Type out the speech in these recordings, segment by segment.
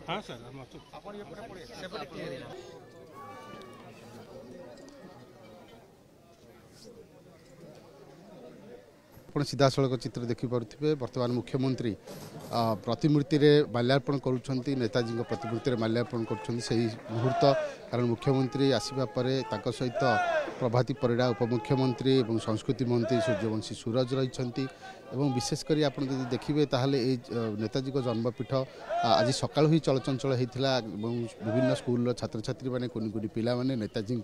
हाँ सर आप सीधा सड़क चित्र देखिपे बर्तमान मुख्यमंत्री प्रतिमूर्ति में माल्यार्पण करुँच नेताजी प्रतिमूर्ति में माल्यार्पण कर मुहूर्त कारण मुख्यमंत्री आसवा पर सहित प्रभाती परिड़ा उपमुख्यमंत्री और संस्कृति मंत्री सूर्यवंशी सूरज रही विशेषकर आप देखिए नेताजी जन्मपीठ आज सका ही चलचंचल होता विभिन्न स्कूल छात्र छात्री मैंने कुनि कुनि पिला माने नेताजी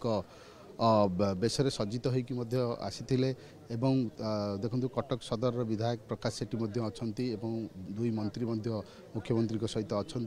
बेसरे सज्जित होती आसी देखो कटक सदर विधायक प्रकाश सेठी अच्छा दुई मंत्री मुख्यमंत्री सहित अच्छा।